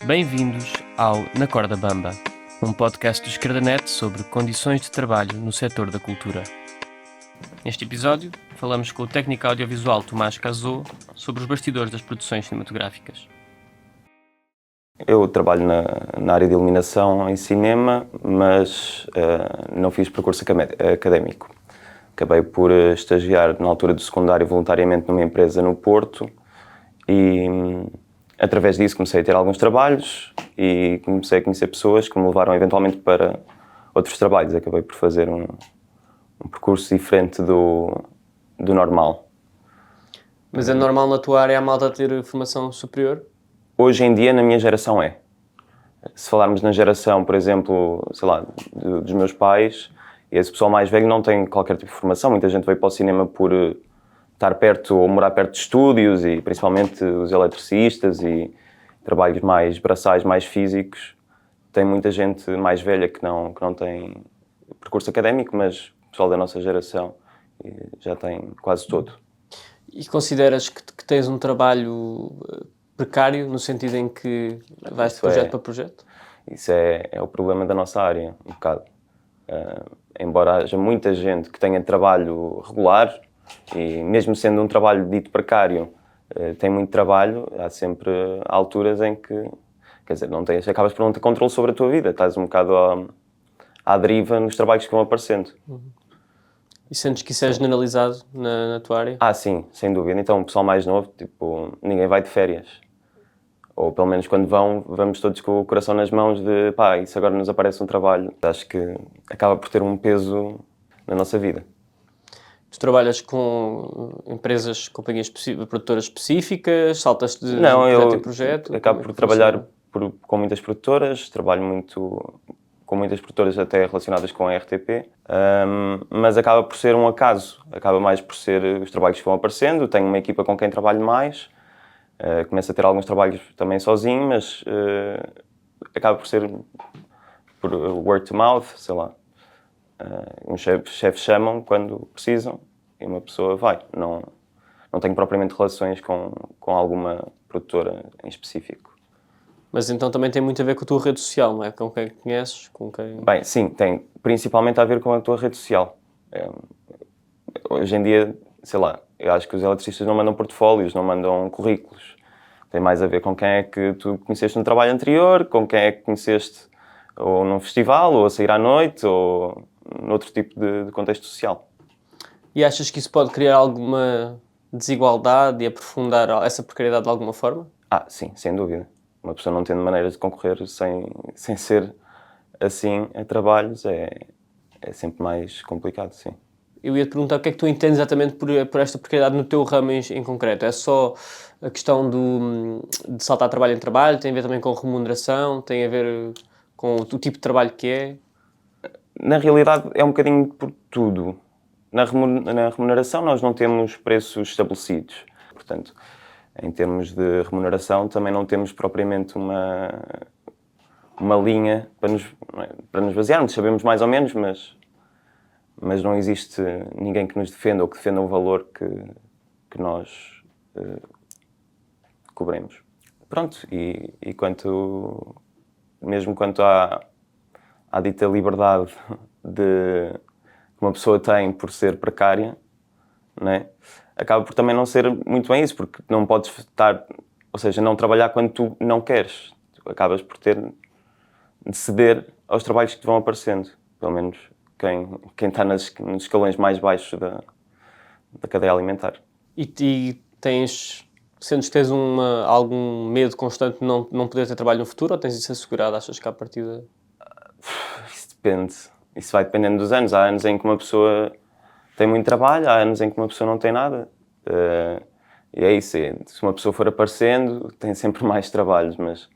Bem-vindos ao Na Corda Bamba, um podcast do Esquerdanet sobre condições de trabalho no setor da cultura. Neste episódio, falamos com o técnico audiovisual Tomás Cazot sobre os bastidores das produções cinematográficas. Eu trabalho na área de iluminação em cinema, mas não fiz percurso académico. Acabei por estagiar na altura do secundário voluntariamente numa empresa no Porto e através disso comecei a ter alguns trabalhos e comecei a conhecer pessoas que me levaram eventualmente para outros trabalhos. Acabei por fazer um percurso diferente do normal. Mas é normal na tua área a malta ter formação superior? Hoje em dia, na minha geração, é. Se falarmos na geração, por exemplo, sei lá, dos meus pais, esse pessoal mais velho não tem qualquer tipo de formação. Muita gente veio para o cinema por estar perto ou morar perto de estúdios e principalmente os eletricistas e trabalhos mais braçais, mais físicos. Tem muita gente mais velha que não tem percurso académico, mas o pessoal da nossa geração já tem quase todo. E consideras que tens um trabalho precário, no sentido em que vais de projeto para projeto? Isso é o problema da nossa área, um bocado. Embora haja muita gente que tenha trabalho regular, e mesmo sendo um trabalho dito precário, tem muito trabalho, há sempre alturas em que, quer dizer, acabas por não ter controle sobre a tua vida, estás um bocado à deriva nos trabalhos que vão aparecendo. E sentes que isso é generalizado na tua área? Sim, sem dúvida. Então, o pessoal mais novo, ninguém vai de férias. Ou pelo menos quando vamos todos com o coração nas mãos de pá, isso agora nos aparece um trabalho. Acho que acaba por ter um peso na nossa vida. Tu trabalhas com empresas, companhias produtoras específicas, saltas de projeto em projeto? Acabo por trabalhar com muitas produtoras, trabalho muito com muitas produtoras até relacionadas com a RTP, mas acaba por ser um acaso, acaba mais por ser os trabalhos que vão aparecendo. Tenho uma equipa com quem trabalho mais, começo a ter alguns trabalhos também sozinho, mas acaba por ser por word to mouth, sei lá. Os chefes chamam quando precisam e uma pessoa vai. Não tenho propriamente relações com alguma produtora em específico. Mas então também tem muito a ver com a tua rede social, não é? Com quem conheces, com quem... Bem, sim, tem principalmente a ver com a tua rede social. Hoje em dia, sei lá, eu acho que os eletricistas não mandam portfólios, não mandam currículos. Tem mais a ver com quem é que tu conheceste no trabalho anterior, com quem é que conheceste ou num festival, ou a sair à noite, ou noutro tipo de contexto social. E achas que isso pode criar alguma desigualdade e aprofundar essa precariedade de alguma forma? Sim, sem dúvida. Uma pessoa não tendo maneiras de concorrer sem ser assim a trabalhos é sempre mais complicado, sim. Eu ia-te perguntar o que é que tu entendes exatamente por esta precariedade no teu ramo em concreto. É só a questão de saltar trabalho em trabalho? Tem a ver também com remuneração? Tem a ver com o tipo de trabalho que é? Na realidade é um bocadinho por tudo. Na remuneração nós não temos preços estabelecidos. Portanto, em termos de remuneração também não temos propriamente uma linha para nos basearmos. Sabemos mais ou menos, mas não existe ninguém que nos defenda ou que defenda o valor que nós cobremos. Pronto, e mesmo quanto à dita liberdade que uma pessoa tem por ser precária, não é? Acaba por também não ser muito bem isso, porque não podes não trabalhar quando tu não queres. Tu acabas por ter de ceder aos trabalhos que te vão aparecendo. Pelo menos quem está nos escalões mais baixos da cadeia alimentar. E sentes que tens algum medo constante de não poder ter trabalho no futuro, ou tens isso assegurado? Achas que à partida... Isso depende. Isso vai dependendo dos anos. Há anos em que uma pessoa tem muito trabalho, há anos em que uma pessoa não tem nada. E é isso. Se uma pessoa for aparecendo, tem sempre mais trabalhos, mas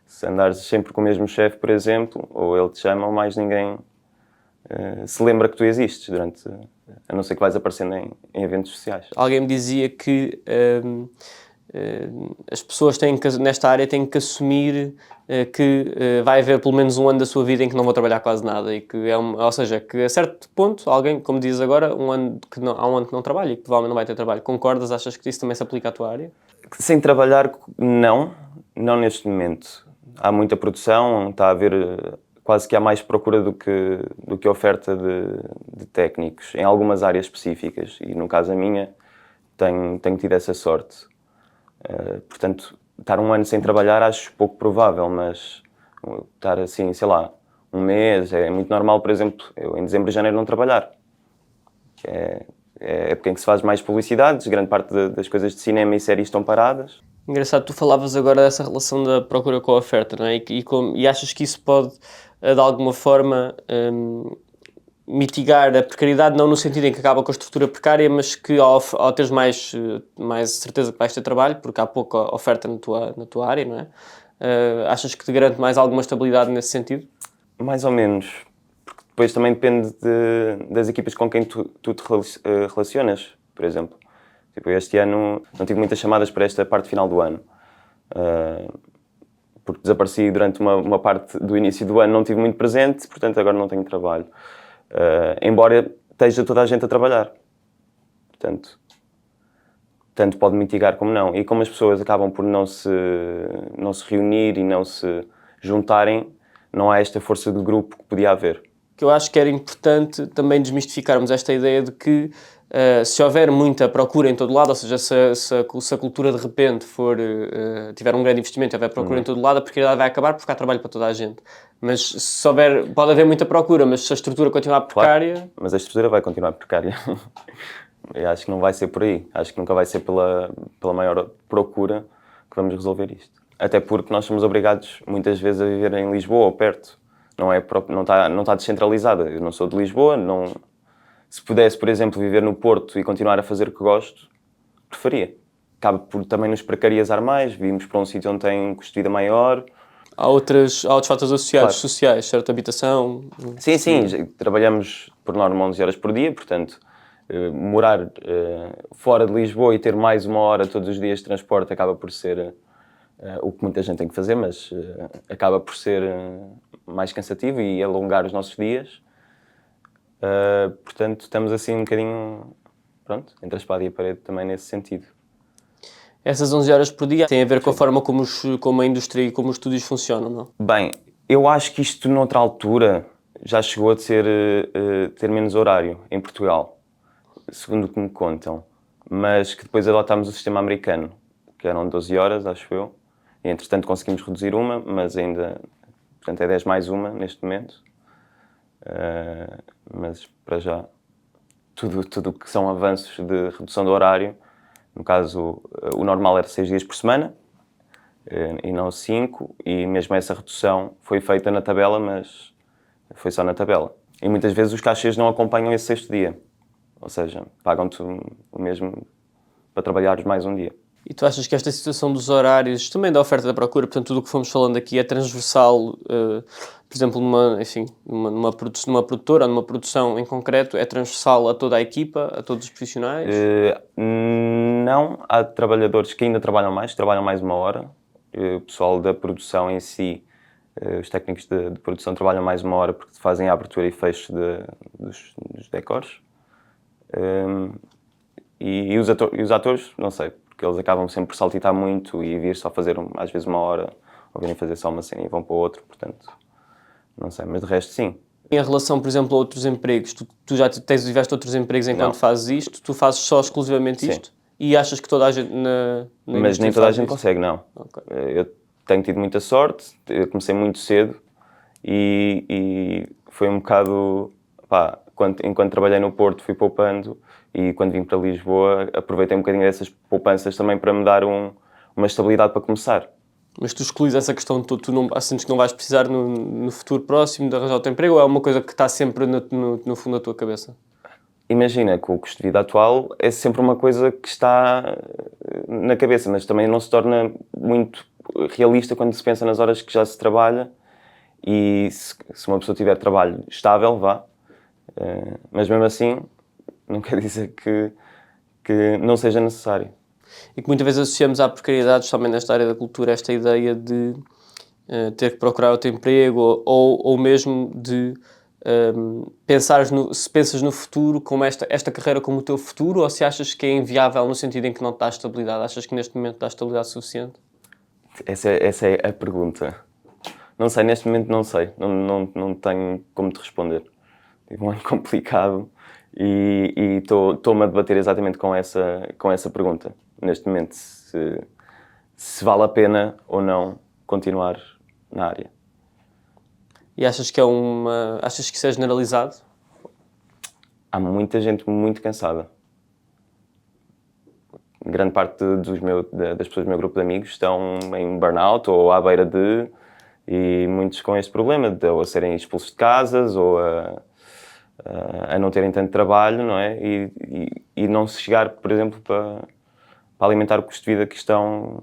se andares sempre com o mesmo chefe, por exemplo, ou ele te chama, ou mais ninguém se lembra que tu existes, a não ser que vais aparecendo em eventos sociais. Alguém me dizia que as pessoas nesta área têm que assumir que vai haver pelo menos um ano da sua vida em que não vão trabalhar quase nada, e que ou seja, que a certo ponto alguém, como dizes agora, há um ano que não trabalha e que provavelmente não vai ter trabalho. Concordas? Achas que isso também se aplica à tua área? Sem trabalhar, não neste momento. há muita produção, está a haver, quase que há mais procura do que oferta de técnicos em algumas áreas específicas, e no caso a minha, tenho tido essa sorte. Portanto, estar um ano sem trabalhar acho pouco provável, mas estar assim, sei lá, um mês, é muito normal, por exemplo, eu em dezembro e janeiro não trabalhar. É época em que se faz mais publicidades, grande parte das coisas de cinema e séries estão paradas. Engraçado, tu falavas agora dessa relação da procura com a oferta, não é? E achas que isso pode, de alguma forma, mitigar a precariedade, não no sentido em que acaba com a estrutura precária, mas que ao teres mais certeza que vais ter trabalho, porque há pouca oferta na tua área, não é? Achas que te garante mais alguma estabilidade nesse sentido? Mais ou menos, porque depois também depende das equipas com quem tu te relacionas, por exemplo. Tipo, este ano não tive muitas chamadas para esta parte final do ano, porque desapareci durante uma parte do início do ano, não estive muito presente, portanto agora não tenho trabalho. Embora esteja toda a gente a trabalhar. Portanto, tanto pode mitigar como não. E como as pessoas acabam por não se reunir e não se juntarem, não há esta força de grupo que podia haver. Que eu acho que era importante também desmistificarmos esta ideia de que se houver muita procura em todo lado, ou seja, se a cultura de repente tiver um grande investimento e houver procura em todo lado, a precariedade vai acabar porque há trabalho para toda a gente. Mas se houver, pode haver muita procura, mas se a estrutura continuar precária... Claro, mas a estrutura vai continuar precária. Eu acho que não vai ser por aí. Acho que nunca vai ser pela maior procura que vamos resolver isto. Até porque nós somos obrigados muitas vezes a viver em Lisboa ou perto. Não está descentralizada. Eu não sou de Lisboa, não... Se pudesse, por exemplo, viver no Porto e continuar a fazer o que gosto, preferia. Acaba por também nos precarizar mais, vimos para um sítio onde tem um custo de vida maior. Há outros fatores associados, Claro. sociais, certo? Habitação... Sim, trabalhamos por norma 11 horas por dia, portanto, morar fora de Lisboa e ter mais uma hora todos os dias de transporte acaba por ser o que muita gente tem que fazer, mas acaba por ser mais cansativo e alongar os nossos dias. Portanto, estamos assim um bocadinho, pronto, entre a espada e a parede também nesse sentido. Essas 11 horas por dia têm a ver com a forma como a indústria e como os estúdios funcionam, não? Bem, eu acho que isto noutra altura já chegou a ter menos horário em Portugal, segundo o que me contam, mas que depois adotámos o sistema americano, que eram 12 horas, acho eu, e entretanto conseguimos reduzir uma, mas ainda, portanto é 10 mais uma neste momento. Mas para já tudo que são avanços de redução do horário, no caso o normal era 6 dias por semana e não 5, e mesmo essa redução foi feita na tabela, mas foi só na tabela. E muitas vezes os cachês não acompanham esse 6º dia, ou seja, pagam-te o mesmo para trabalhares mais um dia. E tu achas que esta situação dos horários, também da oferta e da procura, portanto tudo o que fomos falando aqui é transversal, por exemplo, numa produtora ou numa produção em concreto, é transversal a toda a equipa, a todos os profissionais? Não, há trabalhadores que ainda trabalham mais uma hora. O pessoal da produção em si, os técnicos de produção trabalham mais uma hora porque fazem a abertura e fecho dos decors. E os atores, não sei, porque eles acabam sempre por saltitar muito e vir só fazer às vezes uma hora, ou virem fazer só uma cena e vão para o outro, portanto, não sei, mas de resto sim. Em relação, por exemplo, a outros empregos, tu já tiveste outros empregos enquanto fazes isto? Tu fazes só exclusivamente isto? Sim. E achas que toda a gente Mas nem toda a gente consegue, não. Okay. Eu tenho tido muita sorte, eu comecei muito cedo e foi um bocado, pá, enquanto trabalhei no Porto fui poupando, e quando vim para Lisboa aproveitei um bocadinho dessas poupanças também para me dar uma estabilidade para começar. Mas tu excluís essa questão de tu não sentes que não vais precisar no futuro próximo de arranjar o teu emprego, ou é uma coisa que está sempre no fundo da tua cabeça? Imagina, com o custo de vida atual é sempre uma coisa que está na cabeça, mas também não se torna muito realista quando se pensa nas horas que já se trabalha, e se uma pessoa tiver trabalho estável, vá. Mas mesmo assim não quer dizer que não seja necessário. E que muitas vezes associamos à precariedade, especialmente nesta área da cultura, esta ideia de ter que procurar outro emprego, ou mesmo de se pensas no futuro, como esta carreira como o teu futuro, ou se achas que é inviável no sentido em que não te dá estabilidade? Achas que neste momento dá estabilidade suficiente? Essa é a pergunta. Não sei, neste momento não sei. Não tenho como te responder. Tive um ano complicado e estou-me a debater exatamente com essa pergunta. Neste momento, se vale a pena ou não continuar na área. E achas que achas que isso é generalizado? Há muita gente muito cansada. Grande parte das pessoas do meu grupo de amigos estão em burnout ou à beira de... E muitos com este problema, ou a serem expulsos de casas, ou a não terem tanto trabalho, não é? E não se chegar, por exemplo, para alimentar o custo de vida que estão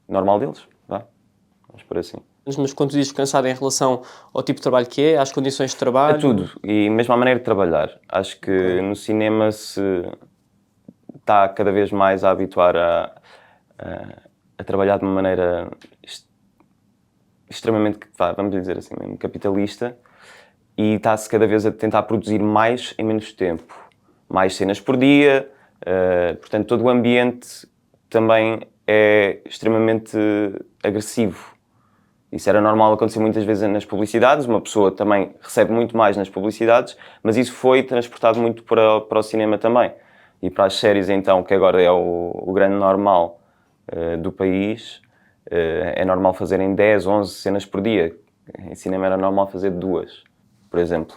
normal deles. Vamos por assim. Mas quando tu dizes cansado em relação ao tipo de trabalho que é, às condições de trabalho... É tudo. E mesmo à maneira de trabalhar. Acho que no cinema se está cada vez mais a habituar a trabalhar de uma maneira extremamente, vamos dizer assim, mesmo capitalista, e está-se cada vez a tentar produzir mais em menos tempo. Mais cenas por dia, portanto todo o ambiente também é extremamente agressivo. Isso era normal acontecer muitas vezes nas publicidades, uma pessoa também recebe muito mais nas publicidades, mas isso foi transportado muito para o cinema também. E para as séries então, que agora é o grande normal do país, é normal fazerem 10, 11 cenas por dia. Em cinema era normal fazer 2, por exemplo.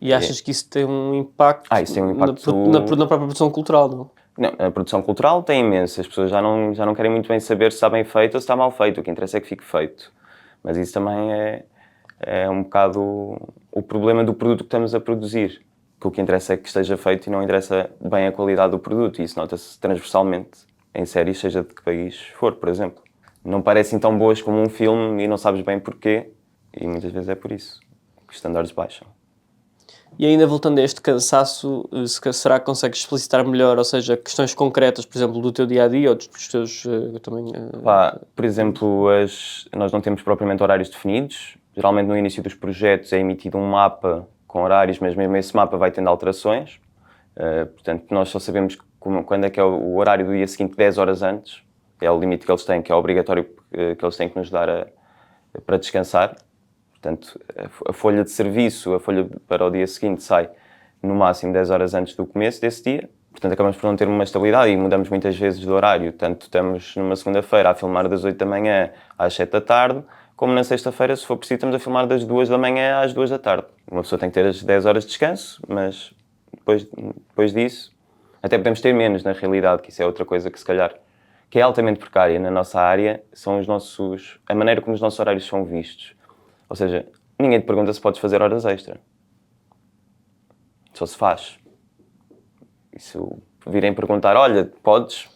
E achas que isso tem um impacto, Isso tem um impacto na própria produção cultural, não? Não, a produção cultural tem imenso. As pessoas já não querem muito bem saber se está bem feito ou se está mal feito. O que interessa é que fique feito. Mas isso também é um bocado o problema do produto que estamos a produzir. Que o que interessa é que esteja feito e não interessa bem a qualidade do produto. E isso nota-se transversalmente em séries, seja de que país for, por exemplo. Não parecem tão boas como um filme e não sabes bem porquê. E muitas vezes é por isso que os estándares baixam. E ainda voltando a este cansaço, será que consegues explicitar melhor, ou seja, questões concretas, por exemplo, do teu dia-a-dia ou dos teus também... Por exemplo, nós não temos propriamente horários definidos. Geralmente no início dos projetos é emitido um mapa com horários, mas mesmo esse mapa vai tendo alterações. Portanto, nós só sabemos quando é que é o horário do dia seguinte 10 horas antes. É o limite que eles têm, que é obrigatório que eles têm que nos dar para descansar. Portanto, a folha de serviço, a folha para o dia seguinte sai no máximo 10 horas antes do começo desse dia. Portanto, acabamos por não ter uma estabilidade e mudamos muitas vezes de horário. Tanto estamos numa segunda-feira a filmar das 8 da manhã às 7 da tarde, como na sexta-feira, se for preciso, estamos a filmar das 2 da manhã às 2 da tarde. Uma pessoa tem que ter as 10 horas de descanso, mas depois disso, até podemos ter menos na realidade, que isso é outra coisa que se calhar, que é altamente precária na nossa área, são a maneira como os nossos horários são vistos. Ou seja, ninguém te pergunta se podes fazer horas extra. Só se faz. E se virem perguntar, olha, podes?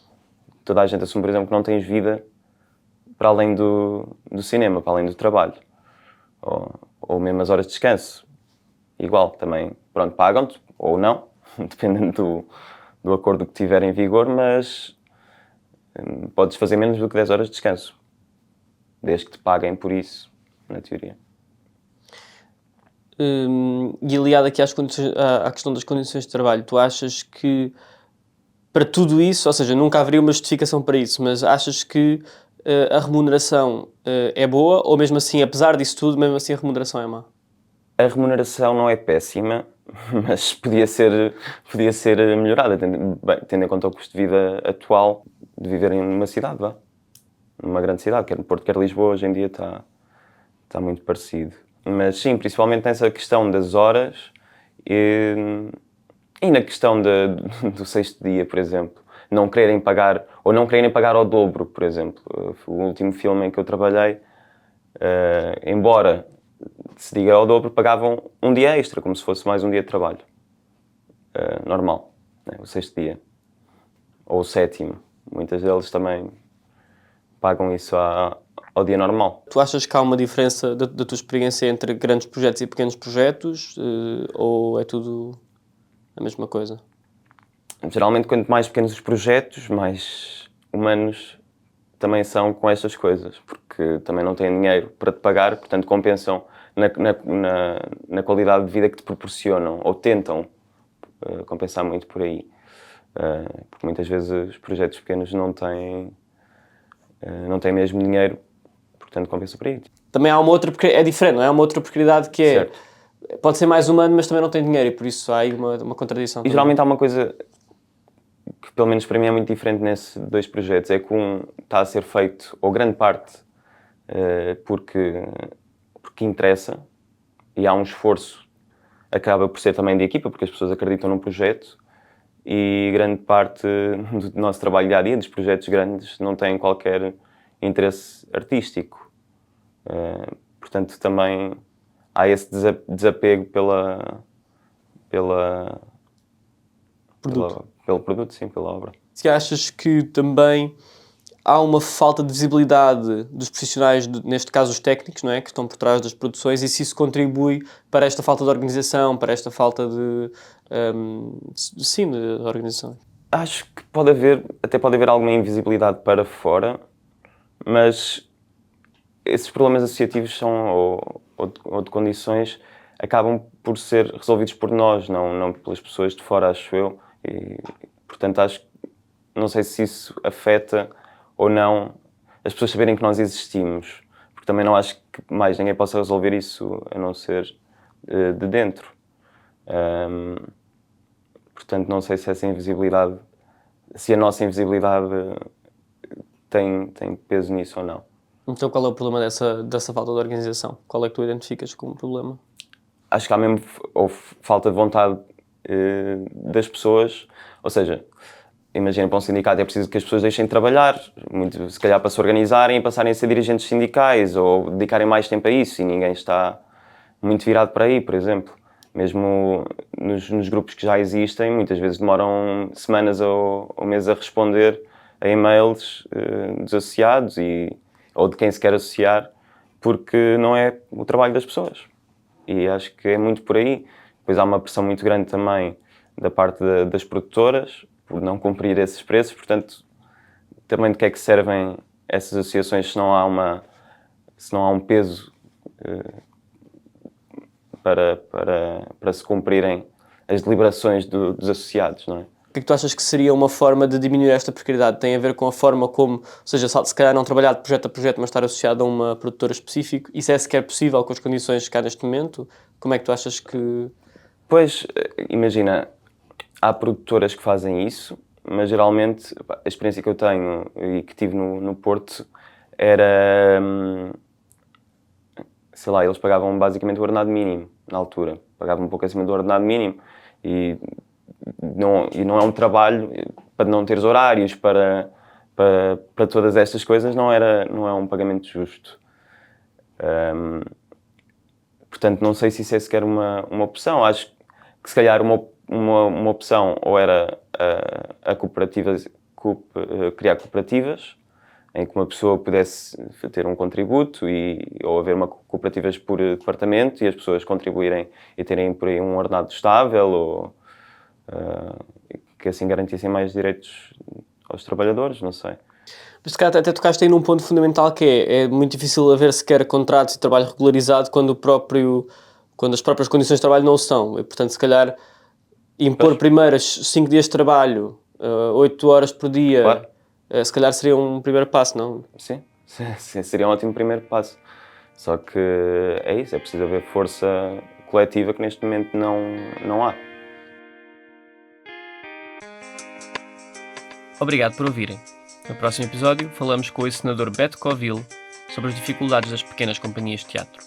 Toda a gente assume, por exemplo, que não tens vida para além do cinema, para além do trabalho. Ou mesmo as horas de descanso. Igual, também, pronto, pagam-te, ou não, dependendo do acordo que tiver em vigor, mas podes fazer menos do que 10 horas de descanso. Desde que te paguem por isso, na teoria. E aliado aqui à questão das condições de trabalho, tu achas que para tudo isso, ou seja, nunca haveria uma justificação para isso, mas achas que a remuneração é boa ou mesmo assim, apesar disso tudo, mesmo assim a remuneração é má? A remuneração não é péssima, mas podia ser melhorada, tendo em conta o custo de vida atual de viver numa cidade, numa grande cidade, quer no Porto, quer Lisboa, hoje em dia está muito parecido. Mas sim, principalmente nessa questão das horas e na questão do sexto dia, por exemplo. Não quererem pagar, ou não quererem pagar ao dobro, por exemplo. O último filme em que eu trabalhei, embora se diga ao dobro, pagavam um dia extra, como se fosse mais um dia de trabalho. Normal, né? O sexto dia. Ou o sétimo. Muitas deles também pagam isso ao dia normal. Tu achas que há uma diferença da tua experiência entre grandes projetos e pequenos projetos? Ou é tudo a mesma coisa? Geralmente, quanto mais pequenos os projetos, mais humanos também são com estas coisas, porque também não têm dinheiro para te pagar, portanto compensam na qualidade de vida que te proporcionam, ou tentam compensar muito por aí. Porque muitas vezes os projetos pequenos não têm mesmo dinheiro, porque portanto compensa por aí. Também há uma outra, porque é diferente, não é? Há uma outra precariedade que é, Certo. pode ser mais humano, mas também não tem dinheiro, e por isso há aí uma contradição. E geralmente há uma coisa que pelo menos para mim é muito diferente nesses dois projetos, é que um está a ser feito, ou grande parte, porque interessa, e há um esforço, acaba por ser também de equipa, porque as pessoas acreditam num projeto, e grande parte do nosso trabalho dia-a-dia, dos projetos grandes, não tem qualquer interesse artístico. Portanto, também há esse desapego pelo produto, sim, pela obra. Se achas que também há uma falta de visibilidade dos profissionais, neste caso os técnicos, não é? Que estão por trás das produções, e se isso contribui para esta falta de organização, para esta falta de organização? Acho que até pode haver alguma invisibilidade para fora, mas esses problemas associativos ou de condições acabam por ser resolvidos por nós, não pelas pessoas de fora, acho eu. E, portanto, não sei se isso afeta ou não as pessoas saberem que nós existimos, porque também não acho que mais ninguém possa resolver isso a não ser de dentro. Portanto, não sei se essa invisibilidade, se a nossa invisibilidade tem peso nisso ou não. Então qual é o problema dessa falta de organização? Qual é que tu identificas como problema? Acho que há mesmo falta de vontade das pessoas, ou seja, imagina, para um sindicato é preciso que as pessoas deixem de trabalhar, muito, se calhar para se organizarem e passarem a ser dirigentes sindicais ou dedicarem mais tempo a isso, e ninguém está muito virado para aí, por exemplo. Mesmo nos grupos que já existem, muitas vezes demoram semanas ou meses a responder a e-mails dos associados ou de quem se quer associar, porque não é o trabalho das pessoas. E acho que é muito por aí. Depois há uma pressão muito grande também da parte das produtoras, por não cumprir esses preços, portanto, também de que é que servem essas associações se não há um peso para se cumprirem as deliberações dos associados, não é? O que é que tu achas que seria uma forma de diminuir esta precariedade? Tem a ver com a forma como, ou seja, se calhar não trabalhar de projeto a projeto, mas estar associado a uma produtora específica? Isso é sequer possível com as condições que há neste momento? Como é que tu achas que... Pois, imagina, há produtoras que fazem isso, mas geralmente a experiência que eu tenho e que tive no Porto era, sei lá, eles pagavam basicamente o ordenado mínimo na altura, pagavam um pouco acima do ordenado mínimo e não é um trabalho para não teres horários, para todas estas coisas, não é um pagamento justo. Portanto, não sei se isso é sequer uma opção. Acho que se calhar uma opção ou era criar cooperativas em que uma pessoa pudesse ter um contributo ou haver cooperativas por departamento e as pessoas contribuírem e terem por aí um ordenado estável ou que assim garantissem mais direitos aos trabalhadores, não sei. Mas se calhar até tocaste aí num ponto fundamental que é muito difícil haver sequer contratos de trabalho regularizado quando as próprias condições de trabalho não o são. E, portanto, se calhar impor primeiro 5 dias de trabalho, 8 horas por dia, Claro. Se calhar seria um primeiro passo, não? Sim, seria um ótimo primeiro passo. Só que é isso, é preciso haver força coletiva que neste momento não há. Obrigado por ouvirem. No próximo episódio falamos com o encenador Beto Covil sobre as dificuldades das pequenas companhias de teatro.